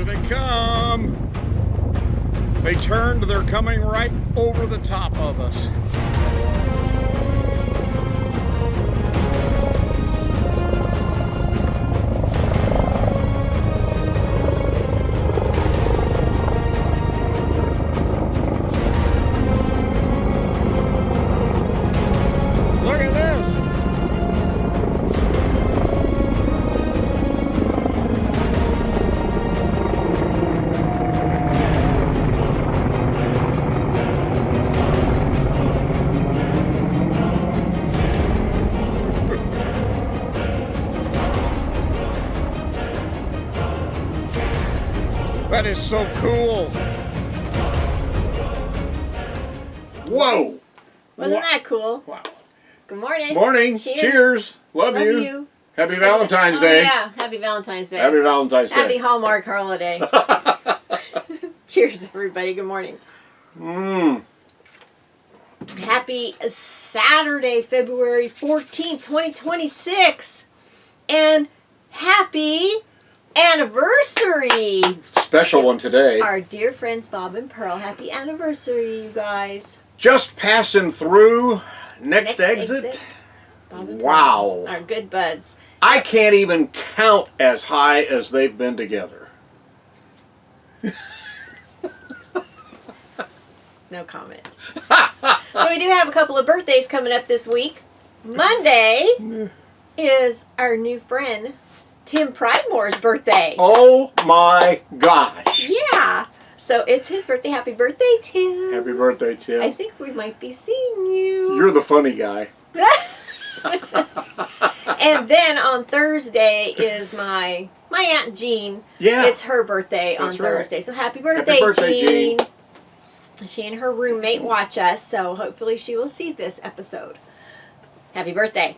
Here they come. They turned, they're coming right over the top of us. Look at this. That is so cool. Whoa. Wasn't that cool? Wow. Good morning. Morning. Cheers. Love you. Happy Valentine's Day. Yeah, happy Valentine's Day. Happy Valentine's Day. Happy Hallmark holiday. Cheers, everybody. Good morning. Happy Saturday, February 14th, 2026. And happy anniversary. Special one today. Our dear friends Bob and Pearl. Happy anniversary, you guys. Just passing through. Next exit. Bob and Wow. Pearl, our good buds. I can't even count as high as they've been together. No comment. So we do have a couple of birthdays coming up this week. Monday is our new friend Tim Pridemore's birthday. Oh my gosh. Yeah. So it's his birthday. Happy birthday, Tim. Happy birthday, Tim. I think we might be seeing you. You're the funny guy. And then on Thursday is my Aunt Jean. Yeah. It's her birthday on That's right. Thursday. So happy birthday, Jean. She and her roommate watch us, so hopefully she will see this episode. Happy birthday.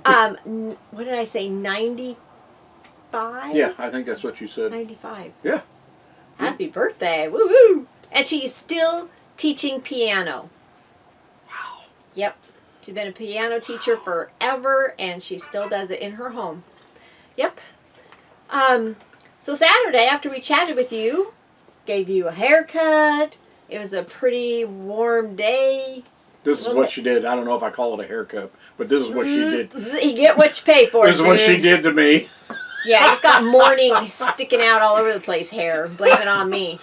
What did I say? 95? Yeah, I think that's what you said. 95. Yeah. Happy birthday. Woo-hoo. And she is still teaching piano. Wow. Yep. She's been a piano teacher forever, and she still does it in her home. Yep. So Saturday, after we chatted with you, gave you a haircut. It was a pretty warm day. This is what she did. I don't know if I call it a haircut, but this is what she did. You get what you pay for. This is what she did to me. Yeah, it's got morning sticking out all over the place hair. Blame it on me.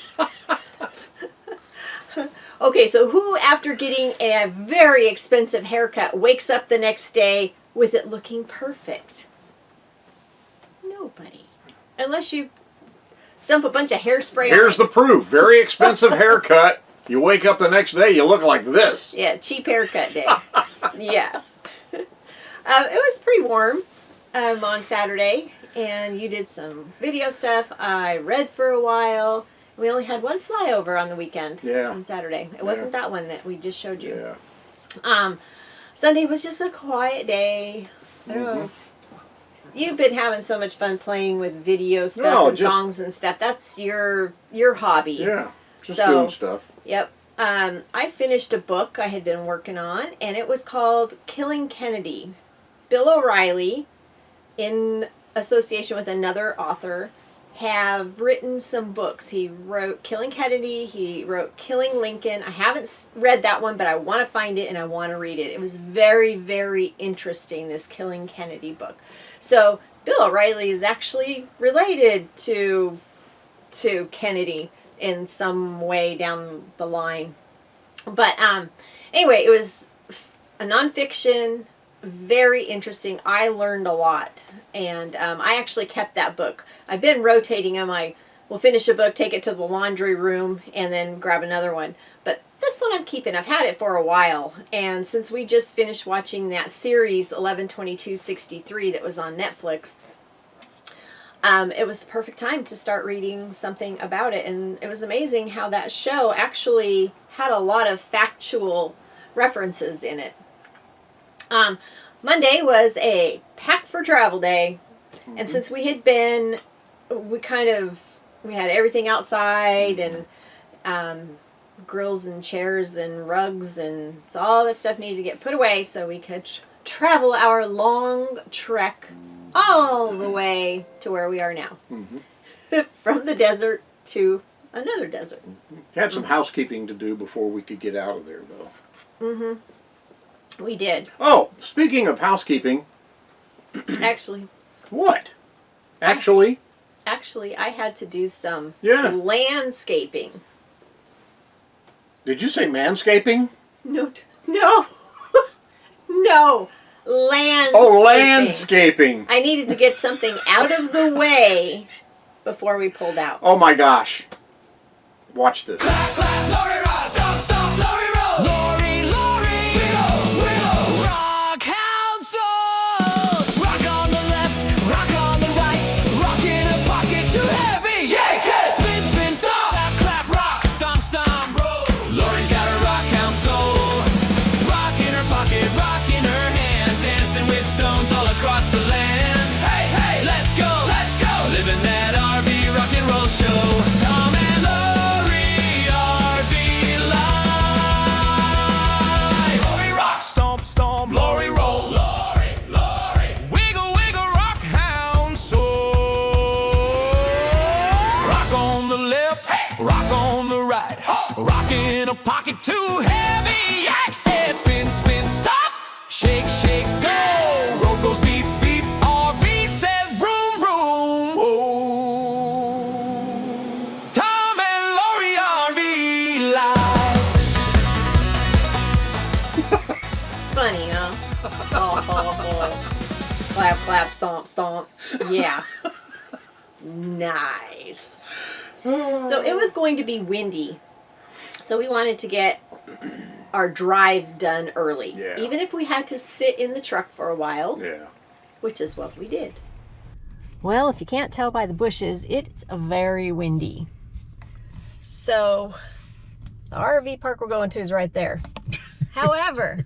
Okay, so who, after getting a very expensive haircut, wakes up the next day with it looking perfect? Nobody. Unless you dump a bunch of hairspray on Here's it. the proof. Very expensive haircut. You wake up the next day, you look like this. Yeah, cheap haircut day. Yeah. It was pretty warm on Saturday, and you did some video stuff. I read for a while. We only had one flyover on the weekend. Yeah. On Saturday. It wasn't that one that we just showed you. Yeah. Sunday was just a quiet day. I don't know. You've been having so much fun playing with video stuff and songs and stuff. That's your hobby. Yeah. Just doing stuff. Yep. I finished a book I had been working on, and it was called Killing Kennedy. Bill O'Reilly, in association with another author, have written some books. He wrote Killing Kennedy. He wrote Killing Lincoln. I haven't read that one, but I want to find it and I want to read it. It was very, very interesting, this Killing Kennedy book. So Bill O'Reilly is actually related to Kennedy in some way down the line. But anyway, it was a nonfiction, very interesting. I learned a lot, and I actually kept that book. I've been rotating them. I will finish a book, take it to the laundry room, and then grab another one. But this one I'm keeping. I've had it for a while, and since we just finished watching that series 11/22/63 that was on Netflix, it was the perfect time to start reading something about it. And it was amazing how that show actually had a lot of factual references in it. Monday was a pack for travel day. And since we had been, we had everything outside and grills and chairs and rugs, and so all that stuff needed to get put away so we could travel our long trek all the way to where we are now. from the desert to another desert. Had some housekeeping to do before we could get out of there, though. We did. Oh, speaking of housekeeping, Actually, what? Actually, I had to do some Yeah. landscaping. did you say manscaping? No. No. Landscaping. Oh, landscaping. I needed to get something out of the way before we pulled out. Oh my gosh. Watch this. Clap, clap, Lori, rock, stomp, stomp, Lori, roll. Lori, Lori, wiggle, rock, hound soul. Rock on the left, rock on the right. Rock in a pocket too heavy, yeah. Spin, spin, stomp. Clap, clap, rock, stomp, stomp, roll. Lori's got a rock hound soul. Rock in her pocket, rock in her hand. Dancing with stones all across the land. Hey, hey, let's go, let's go. Living that RV rock and roll show. Tom and Lori, RV life. Lori rock, stomp, stomp, Lori rolls. Lori, Lori. Wiggle, wiggle, rock hound soul. Rock on the left, rock on the right. Rock in a pocket too heavy. Access, spin, spin, stop. Shake, shake, go. Road goes beep, beep. RV says vroom, vroom. Whoa. Tom and Lori RV live. Funny, huh? Oh. Clap, clap, stomp, stomp. Yeah. Nice. So it was going to be windy. So we wanted to get our drive done early. Yeah. Even if we had to sit in the truck for a while, Yeah. which is what we did. Well, if you can't tell by the bushes, it's very windy. So the RV park we're going to is right there. However,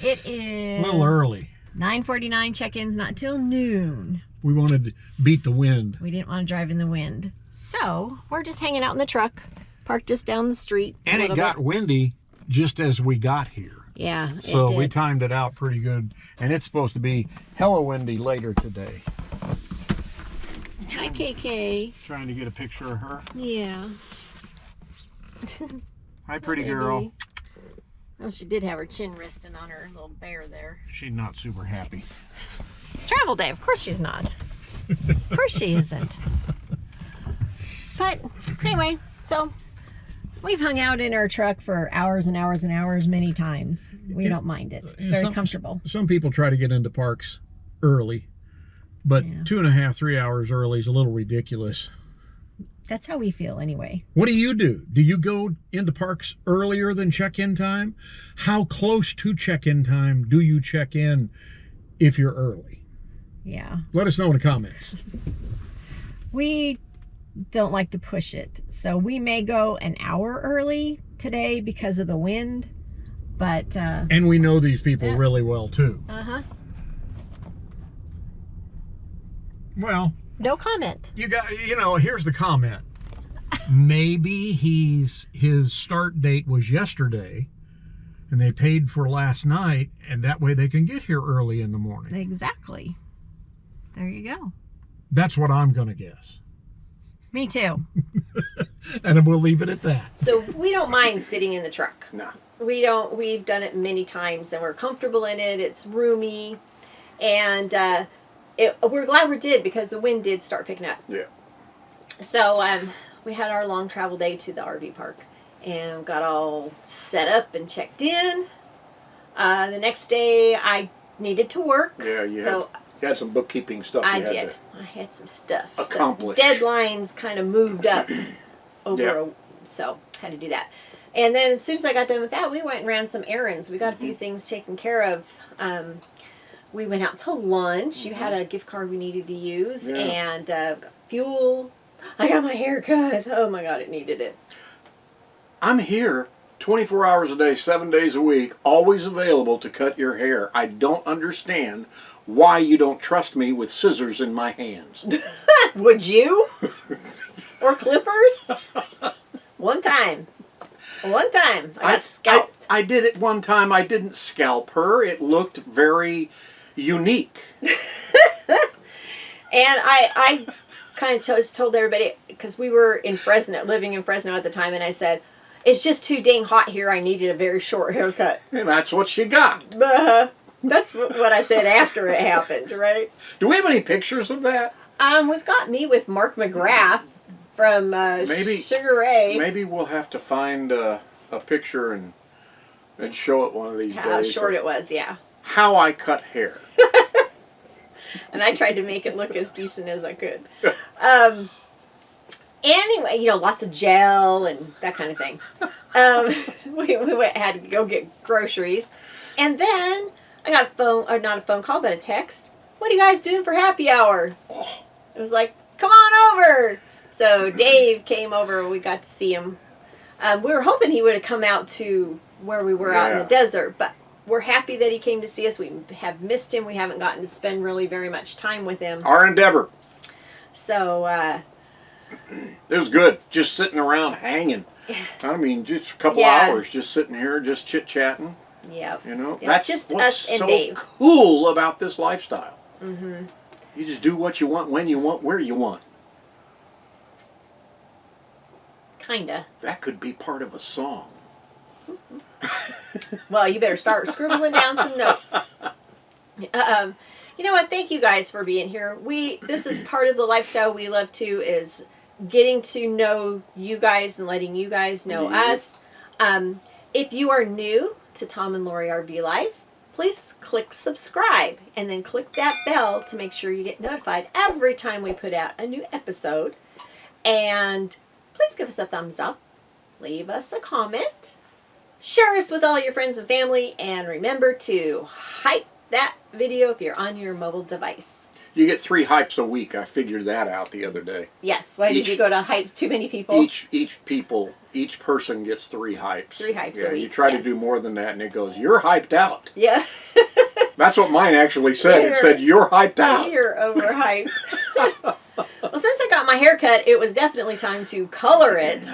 it is A little early. 9:49 check-ins, not till noon. We wanted to beat the wind. We didn't want to drive in the wind. So we're just hanging out in the truck, parked just down the street. And it got windy just as we got here. Yeah, So it we did. timed it out pretty good. And it's supposed to be hella windy later today. Hi, KK. Trying to get a picture of her. Yeah. Hi, pretty Baby. girl. Oh, she did have her chin resting on her little bear there. She's not super happy. It's travel day. Of course she's not. Of course she isn't. But anyway, so we've hung out in our truck for hours and hours and hours many times. We don't mind it. It's very comfortable. Some people try to get into parks early, but Yeah. 2.5, 3 hours early is a little ridiculous. That's how we feel anyway. What do? Do you go into parks earlier than check-in time? How close to check-in time do you check in if you're early? Yeah. Let us know in the comments. We don't like to push it. So we may go an hour early today because of the wind. But And we know these people really well too. uh-huh. Well, No comment. here's the comment. Maybe his start date was yesterday and they paid for last night, and that way they can get here early in the morning. Exactly. There you go. That's what I'm going to guess. Me too. And we'll leave it at that. So we don't mind sitting in the truck. Nah. We've done it many times and we're comfortable in it. It's roomy. And we're glad we did because the wind did start picking up. Yeah. So we had our long travel day to the RV park and got all set up and checked in. The next day I needed to work. Yeah, you So had some bookkeeping stuff you I had did. to I had some stuff. accomplish. Some deadlines kind of moved up over, so had to do that. And then as soon as I got done with that, we went and ran some errands. We got a few things taken care of. We went out to lunch. You had a gift card we needed to use, Yeah. and got fuel. I got my hair cut. Oh my God, it needed it. I'm here 24 hours a day, 7 days a week, always available to cut your hair. I don't understand why you don't trust me with scissors in my hands. Would you? Or clippers? One time. I got scalped. I did it one time. I didn't scalp her. It looked very unique. And I kind of told everybody, because we were in Fresno, living in Fresno at the time, and I said, it's just too dang hot here. I needed a very short haircut. And that's what she got. That's what I said after it happened, right? Do we have any pictures of that? We've got me with Mark McGrath from Sugar Ray. Maybe we'll have to find a picture and show it one of these days. How short it was, yeah. How I cut hair. And I tried to make it look as decent as I could. Anyway, lots of gel and that kind of thing. We had to go get groceries. And then I got a phone, or not a phone call, but a text. What are you guys doing for happy hour? It was like, come on over. So Dave came over. We got to see him. We were hoping he would have come out to where we were out in the desert, but we're happy that he came to see us. We have missed him. We haven't gotten to spend really very much time with him. Our endeavor. So, it was good. Just sitting around hanging. I mean, just a couple hours just sitting here, just chit-chatting. Yeah. That's just what's us and so Dave. Cool about this lifestyle. Mm-hmm. You just do what you want, when you want, where you want. Kinda. That could be part of a song. Well, you better start scribbling down some notes. You know what? Thank you guys for being here. This is part of the lifestyle we love too, is getting to know you guys and letting you guys know us. If you are new to Tom and Lori RV Life, please click subscribe and then click that bell to make sure you get notified every time we put out a new episode. And please give us a thumbs up, leave us a comment, share us with all your friends and family, and remember to hype that video if you're on your mobile device. You get 3 hypes a week. I figured that out the other day. Yes. Why did you go to hype too many people? Each person gets 3 hypes. 3 hypes a week. You try to do more than that, and it goes, you're hyped out. Yeah. That's what mine actually said. It said, you're hyped out. You're overhyped. Well, since I got my hair cut, it was definitely time to color it.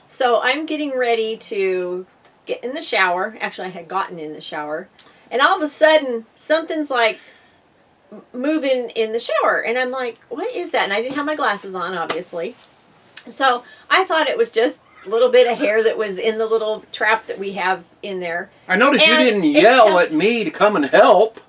So I'm getting ready to get in the shower. Actually, I had gotten in the shower. And all of a sudden, something's like moving in the shower. And I'm like, what is that? And I didn't have my glasses on, obviously. So I thought it was just a little bit of hair that was in the little trap that we have in there. I noticed you didn't yell at me to come and help.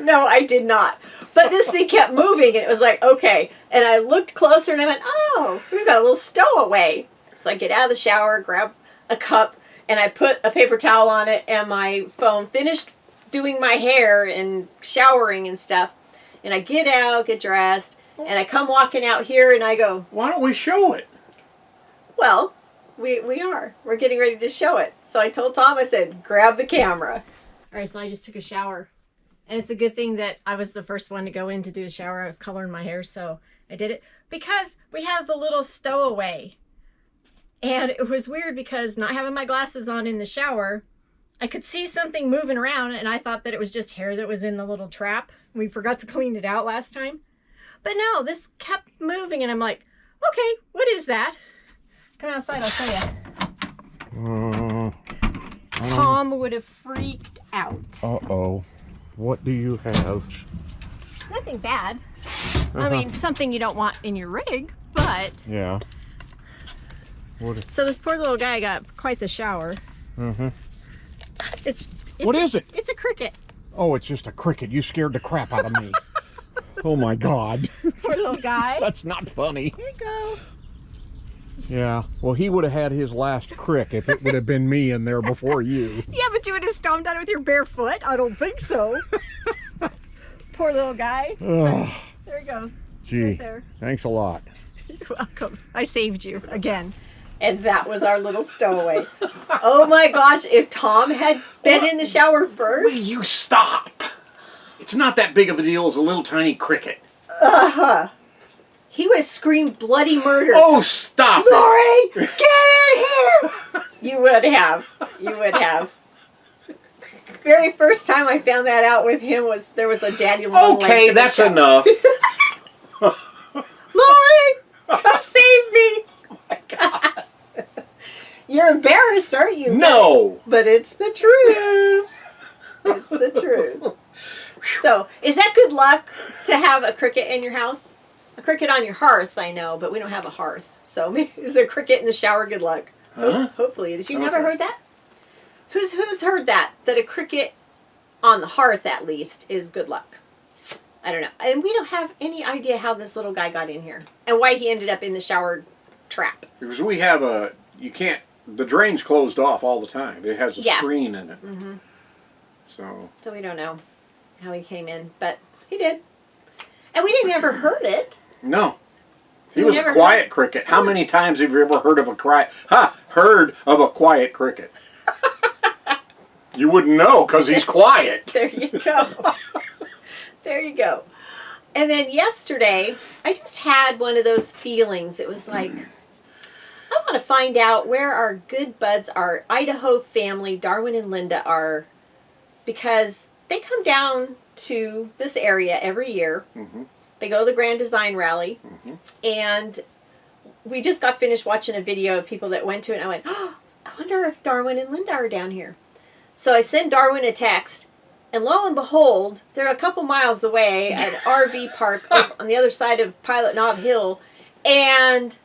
No, I did not. But this thing kept moving, and it was like, okay. And I looked closer, and I went, oh, we've got a little stowaway. So I get out of the shower, grab a cup, and I put a paper towel on it and my phone, finished doing my hair and showering and stuff. And I get out, get dressed, and I come walking out here, and I go, why don't we show it? Well, we are. We're getting ready to show it. So I told Tom, I said, grab the camera. All right, so I just took a shower. And it's a good thing that I was the first one to go in to do a shower. I was coloring my hair, so I did it. Because we have the little stowaway. And it was weird because not having my glasses on in the shower, I could see something moving around, and I thought that it was just hair that was in the little trap. We forgot to clean it out last time. But no, this kept moving, and I'm like, okay, what is that? Come outside, I'll show you. Tom would have freaked out. Uh-oh. What do you have? Nothing bad. I mean, something you don't want in your rig, but... Yeah. So this poor little guy got quite the shower. Mm-hmm. What is it? It's a cricket. Oh, it's just a cricket. You scared the crap out of me. Oh my God. Poor little guy. That's not funny. Here you go. Yeah. Well, he would have had his last crick if it would have been me in there before you. Yeah, but you would have stomped on it with your bare foot? I don't think so. Poor little guy. Ugh. There he goes. Gee, right there. Thanks a lot. You're welcome. I saved you again. And that was our little stowaway. Oh my gosh, if Tom had been in the shower first. Will you stop? It's not that big of a deal as a little tiny cricket. Uh-huh. He would have screamed bloody murder. Oh, stop Lori, get in here! You would have. You would have. Very first time I found that out with him was there was a daddy long legs. Okay, that's enough. Lori, come save me. Oh my God. You're embarrassed, aren't you? No. But it's the truth. It's the truth. So, is that good luck to have a cricket in your house? A cricket on your hearth, I know, but we don't have a hearth. So, maybe is a cricket in the shower good luck? Huh? Hopefully it is. You never Okay. heard that? Who's heard that? That a cricket on the hearth, at least, is good luck. I don't know. And we don't have any idea how this little guy got in here and why he ended up in the shower trap. Because we have the drain's closed off all the time. It has a Yeah. screen in it. Mm-hmm. So, So we don't know how he came in, but he did. And we didn't ever heard it. no. He You was never a quiet heard- cricket. How many times have you ever heard of a quiet cricket? You wouldn't know because he's quiet. There you go. There you go. And then yesterday, I just had one of those feelings. It was like, I want to find out where our good buds, our Idaho family, Darwin and Linda, are, because they come down to this area every year. Mm-hmm. They go to the Grand Design Rally. Mm-hmm. And we just got finished watching a video of people that went to it. And I went, oh, I wonder if Darwin and Linda are down here. So I sent Darwin a text. And lo and behold, they're a couple miles away at an RV park on the other side of Pilot Knob Hill. And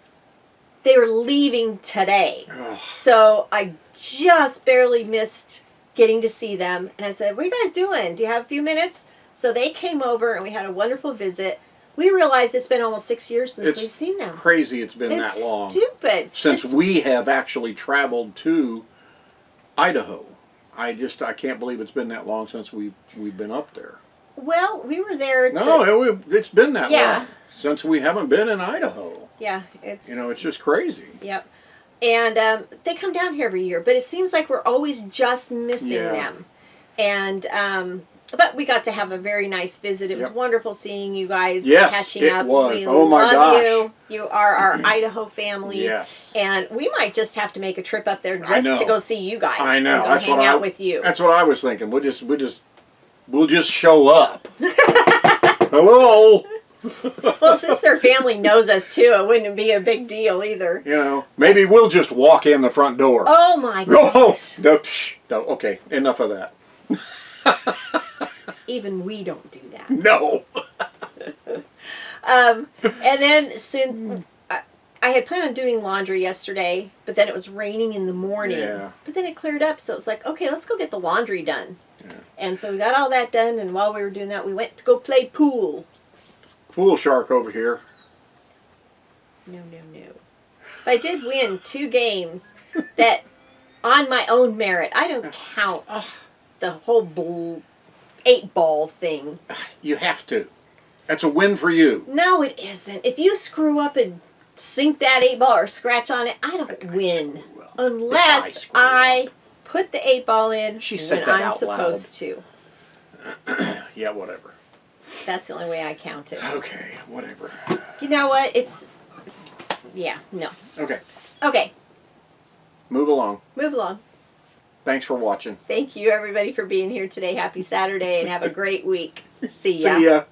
they were leaving today. Ugh. So I just barely missed getting to see them. And I said, what are you guys doing? Do you have a few minutes? So they came over and we had a wonderful visit. We realized it's been almost 6 years since we've seen them. Crazy it's been It's that long. stupid. Since we have actually traveled to Idaho. I can't believe it's been that long since we've been up there. Well, we were there. It's been that Yeah. long since we haven't been in Idaho. Yeah, it's... It's just crazy. Yep. And they come down here every year, but it seems like we're always just missing Yeah. them. And but we got to have a very nice visit. It was Yep. wonderful seeing you guys, Yes, catching it up. was. We Oh my love gosh. you. You are our Idaho family. Yes. And we might just have to make a trip up there I just know. to go see you guys. I know. And go hang out with you. That's what I was thinking. We'll just show up. Hello. Well, since their family knows us too, it wouldn't be a big deal either. Maybe we'll just walk in the front door. Oh my Oh, gosh. no, okay, enough of that. Even we don't do that. No. And then since I had planned on doing laundry yesterday, but then it was raining in the morning. Yeah. But then it cleared up, so it was like, okay, let's go get the laundry done. Yeah. And so we got all that done, and while we were doing that, we went to go play pool. Pool shark over here. No. But I did win 2 games that, on my own merit, I don't count the whole 8-ball thing. You have to. That's a win for you. No, it isn't. If you screw up and sink that 8-ball or scratch on it, I don't win. screw up. Unless If I put the 8-ball in She said when that I'm out supposed to. Yeah, whatever. That's the only way I count it. Okay, whatever. You know what? Yeah, no. Okay, Okay, move along. move along. Thanks for watching. Thank you, everybody, for being here today. Happy Saturday, and have a great week. See ya. See ya.